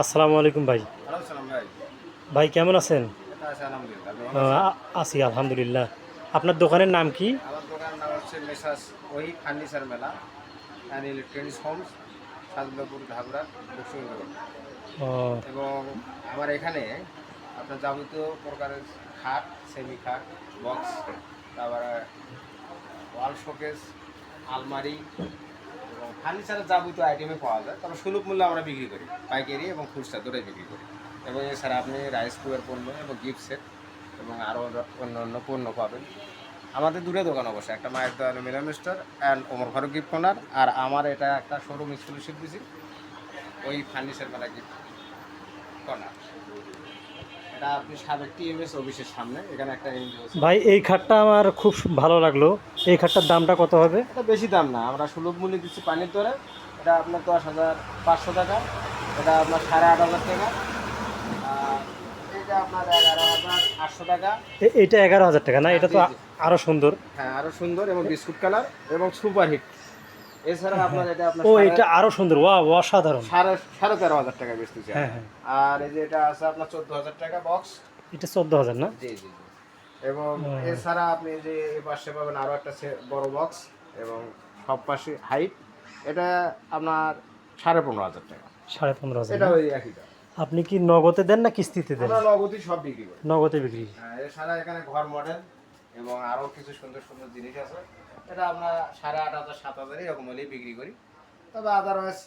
আসসালামু আলাইকুম ভাই। ওয়ালাইকুম সালাম ভাই। ভাই কেমন আছেন? এটা আছে আলহামদুলিল্লাহ। আপনি ভালো আছেন? আছি আলহামদুলিল্লাহ। আপনার দোকানের নাম কি? আমার দোকানের নাম হচ্ছে মেসার্স ওহিদ ফার্নিচার মেলা and electronics homes, Sadullapur, Dhabra, Lakshmiganj. ও এবং আমার এখানে আপনার যাবতীয় প্রকারের খাট, সেমি খাট, বক্স, তারপরে ওয়াল শোকেস, আলমারি এবং ফার্নিচারের যাবতীয় আইটেমে পাওয়া যায়। তবে সুলভ মূল্যে আমরা বিক্রি করি, পাইকারি এবং খুচরা দুটোই বিক্রি করি। এবং এছাড়া আপনি রাইস কুকার পণ্য এবং গিফট সেট এবং আরও অন্য অন্য পণ্য পাবেন। আমাদের দূরে দোকান অবশ্যই, একটা মায়ের দোকান Milan store and Omar Farooq gift corner, আর আমার এটা একটা শোরুম এক্সক্লুসিভ দিছি ওই ফার্নিচার মেলা গিফট কর্নার। এটা আপনি সাবেক টিএমএস অফিসের সামনে, এখানে একটা এনজিও আছে। ভাই এই খাটটা আমার খুব ভালো লাগলো। এই খাটটার দামটা কত হবে? এটা বেশি দাম না, আমরা সুলভ মূল্যে দিচ্ছি পানির দরে। এটা আপনার 10,500 টাকা, এটা আপনার 8,500 টাকা, আর এটা আপনার 11,800 টাকা। এইটা 11,000 টাকা না? এটা তো জি, জি। আরো সুন্দর। হ্যাঁ, আরও সুন্দর এবং বিস্কুট কালার এবং সুপার হিট। এছাড়া আপনার এটা আপনার ও এটা আরো সুন্দর, অসাধারণ। সাড়ে 13,500 টাকা বেচতেছি। হ্যাঁ হ্যাঁ, আর এই যে এটা আছে আপনার 14,000 টাকা বক্স। এটা 14,000 না? জি জি জি। এবং এছাড়া আপনি যে এই পাশে পাবেন আরও একটা বড় বক্স এবং সব পাশে হাইট। এটা আপনার 15,500 টাকা। 15,500 এটা না? ওই একই দাম। আপনি কি নগদে দেন না কিস্তিতে দেন? আমরা নগদই সব বিক্রি করি। নগদে বিক্রি। হ্যাঁ, এছাড়া এখানে ঘর মডেল এবং আরও কিছু সুন্দর সুন্দর জিনিস আছে। এটা আমরা 8,500 7,000 এরকম হলেই বিক্রি করি। তবে আদারওয়াইজ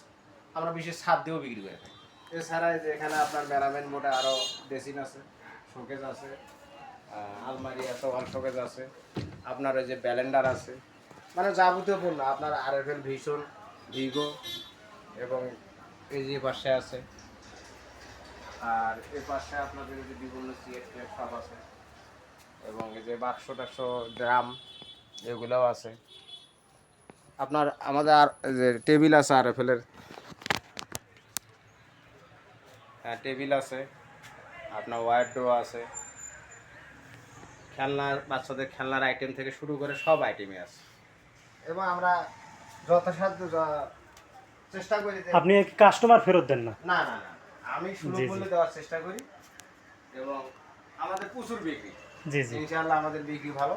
আমরা বিশেষ ছাড় দিয়েও বিক্রি করে থাকি। এছাড়া এই যে এখানে আপনার মেরামেন মোটে আরও ড্রেসিং আছে, শোকেস আছে, আলমারি আছে, ওয়াল শোকেস আছে, আপনার ওই যে ব্যালেন্ডার আছে, মানে যাবতীয় পণ্য আপনার আরএফএল ভিশন, ভিগো এবং এই যে পাশে আছে। আর এর পাশে আপনাদের যে বিভিন্ন সিএট সব আছে এবং এই যে বাক্স টাক্স ড্রাম এগুলোও আছে। আপনার আমাদের আর যে টেবিল আছে আরএফএলের, টেবিল আছে, আপনার ওয়ারড্রো আছে, খেলনার বাচ্চাদের খেলনার আইটেম থেকে শুরু করে সব আইটেমই আছে। এবং আমরা যথাসাধ্য চেষ্টা করি আপনি কাস্টমার ফেরত দেন না? না না না, আমি সুলভ মূল্যে দেওয়ার চেষ্টা করি এবং আমাদের প্রচুর বিক্রি। জি জি, ইনশাআল্লাহ আমাদের বিক্রি ভালো,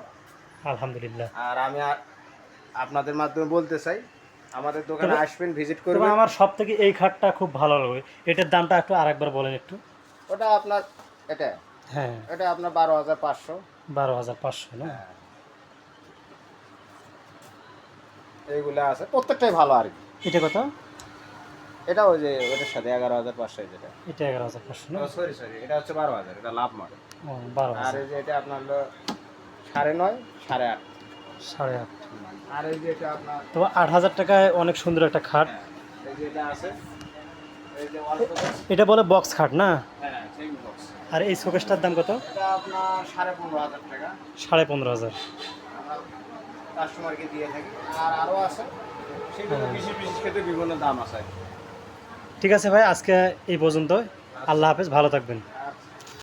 আলহামদুলিল্লাহ। আর আমি আপনাদের মাধ্যমে বলতে চাই আমাদের দোকানে আসবেন, ভিজিট তবে করবেন। আমার সব থেকে এই খাটটা খুব ভালো লাগে। এটার দামটা একটু আরেকবার বলেন একটু। ওটা আপনার এটা হ্যাঁ, এটা আপনার 12,500। 12,500 না? এইগুলা আছে, প্রত্যেকটাই ভালো আর কি। এটা কত? এটা ওই যে ওটার সাথে 11,500 যেটা। এটা 11,500 না? সরি সরি, এটা হচ্ছে 12,000, এটা লাভ মডেল। ও আর 12,000, এই যে এটা আপনার হলো 9.5 8.5। 8,500। আর এই যে এটা আপনার তো 8,000 টাকায় অনেক সুন্দর একটা খাট। এই যে এটা আছে, এই যে ওয়াল শোকেস। এটা বলে বক্স খাট না? হ্যাঁ, সেম বক্স। আর এই শোকেসটার দাম কত? এটা আপনার 15,500 টাকা। 15,500। আমরা কাস্টমারকে দিয়ে থাকি। আর আরও আছে, সেগুলো বিশেষ বিশেষ ক্ষেত্রে বিভিন্ন দাম আছে। ঠিক আছে ভাই, আজকে এই পর্যন্ত। আল্লাহ হাফেজ, ভালো থাকবেন।